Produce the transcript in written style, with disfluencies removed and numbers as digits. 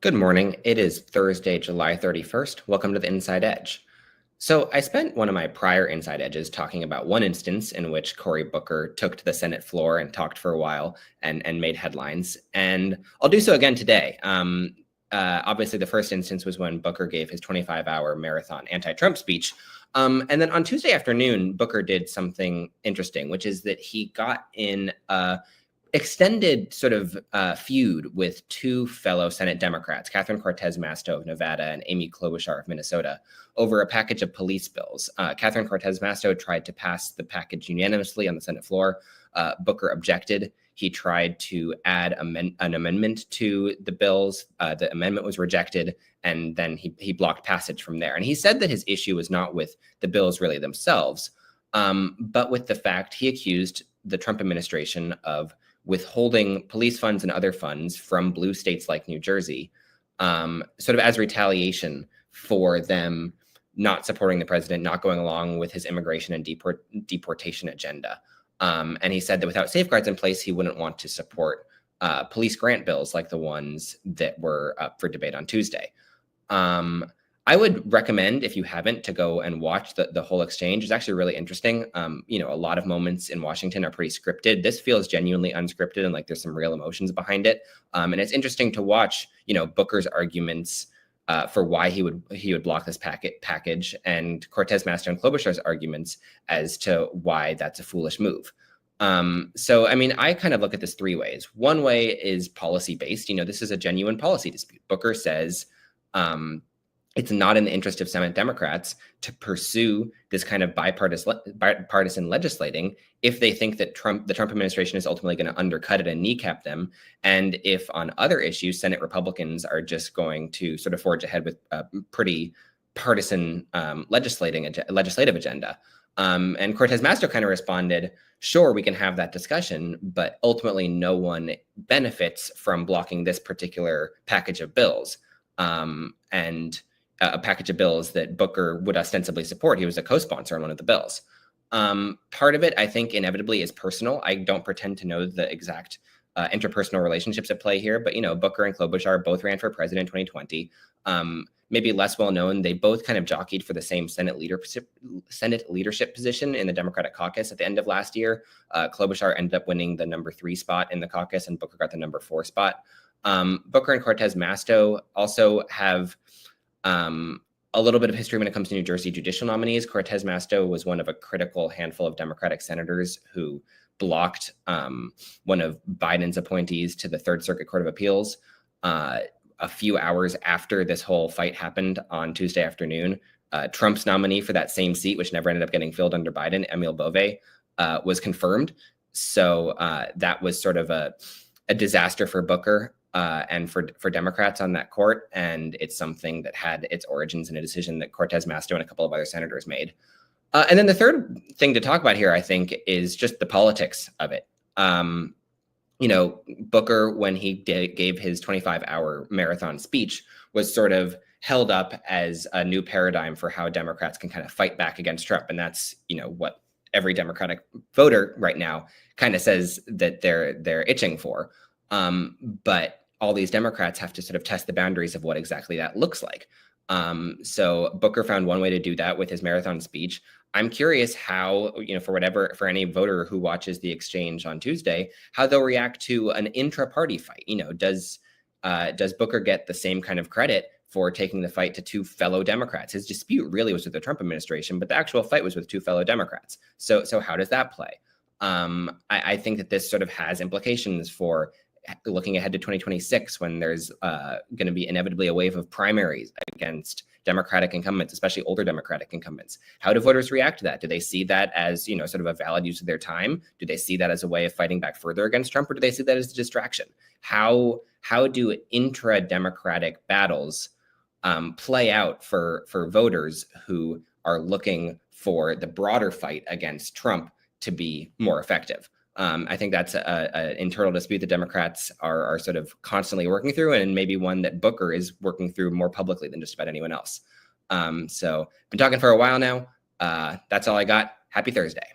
Good morning. It is Thursday, July 31st. Welcome to the Inside Edge. So, I spent one of my prior Inside Edges talking about one instance in which Cory Booker took to the Senate floor and talked for a while and made headlines. And I'll do so again today. Obviously, the first instance was when Booker gave his 25-hour marathon anti-Trump speech. And then on Tuesday afternoon, Booker did something interesting, which is that he got in extended sort of feud with two fellow Senate Democrats, Catherine Cortez Masto of Nevada and Amy Klobuchar of Minnesota, over a package of police bills. Catherine Cortez Masto tried to pass the package unanimously on the Senate floor. Booker objected. He tried to add an amendment to the bills. The amendment was rejected, and then he blocked passage from there. And he said that his issue was not with the bills really themselves, but with the fact he accused the Trump administration of withholding police funds and other funds from blue states like New Jersey, sort of as retaliation for them not supporting the president, not going along with his immigration and deportation agenda. And he said that without safeguards in place, he wouldn't want to support police grant bills like the ones that were up for debate on Tuesday. I would recommend, if you haven't, to go and watch the whole exchange. It's actually really interesting. A lot of moments in Washington are pretty scripted. This feels genuinely unscripted and like there's some real emotions behind it. And it's interesting to watch, Booker's arguments for why he would block this package, and Cortez Masto and Klobuchar's arguments as to why that's a foolish move. I kind of look at this three ways. One way is policy based. This is a genuine policy dispute. Booker says, it's not in the interest of Senate Democrats to pursue this kind of bipartisan legislating if they think that the Trump administration is ultimately going to undercut it and kneecap them. And if on other issues, Senate Republicans are just going to sort of forge ahead with a pretty partisan legislative agenda. And Cortez Masto kind of responded, sure, we can have that discussion, but ultimately no one benefits from blocking this particular package of bills. And a package of bills that Booker would ostensibly support. He was a co-sponsor on one of the bills. Part of it, I think, inevitably is personal. I don't pretend to know the exact interpersonal relationships at play here, but, Booker and Klobuchar both ran for president in 2020. Maybe less well known, they both kind of jockeyed for the same Senate leadership position in the Democratic caucus at the end of last year. Klobuchar ended up winning the number 3 spot in the caucus, and Booker got the number 4 spot. Booker and Cortez Masto also have a little bit of history when it comes to New Jersey judicial nominees. Cortez Masto was one of a critical handful of Democratic senators who blocked one of Biden's appointees to the Third Circuit Court of Appeals. A few hours after this whole fight happened on Tuesday afternoon, Trump's nominee for that same seat, which never ended up getting filled under Biden, Emil Bove, was confirmed. So that was sort of a disaster for Booker and for Democrats on that court. And it's something that had its origins in a decision that Cortez Masto and a couple of other senators made. And then the third thing to talk about here, I think, is just the politics of it. Booker, when he gave his 25-hour marathon speech, was sort of held up as a new paradigm for how Democrats can kind of fight back against Trump. And that's, what every Democratic voter right now kind of says that they're itching for. But all these Democrats have to sort of test the boundaries of what exactly that looks like. So Booker found one way to do that with his marathon speech. I'm curious how, for any voter who watches the exchange on Tuesday, how they'll react to an intra-party fight. Does Booker get the same kind of credit for taking the fight to two fellow Democrats? His dispute really was with the Trump administration, but the actual fight was with two fellow Democrats. So how does that play? I think that this sort of has implications for looking ahead to 2026, when there's going to be inevitably a wave of primaries against Democratic incumbents, especially older Democratic incumbents. How do voters react to that? Do they see that as, sort of a valid use of their time? Do they see that as a way of fighting back further against Trump, or do they see that as a distraction? How do intra-Democratic battles play out for voters who are looking for the broader fight against Trump to be more effective? I think that's an internal dispute that Democrats are sort of constantly working through, and maybe one that Booker is working through more publicly than just about anyone else. So been talking for a while now. That's all I got. Happy Thursday.